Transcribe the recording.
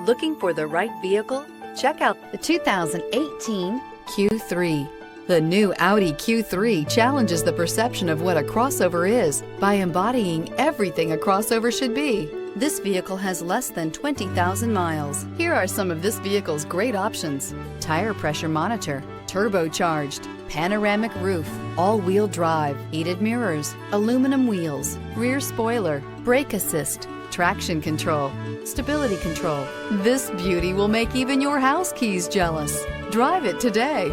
Looking for the right vehicle? Check out the 2018 Q3. The new Audi Q3 challenges the perception of what a crossover is by embodying everything a crossover should be. This vehicle has less than 20,000 miles. Here are some of this vehicle's great options: tire pressure monitor, turbocharged, panoramic roof, all-wheel drive, heated mirrors, aluminum wheels, rear spoiler, brake assist, traction control, stability control. This beauty will make even your house keys jealous. Drive it today.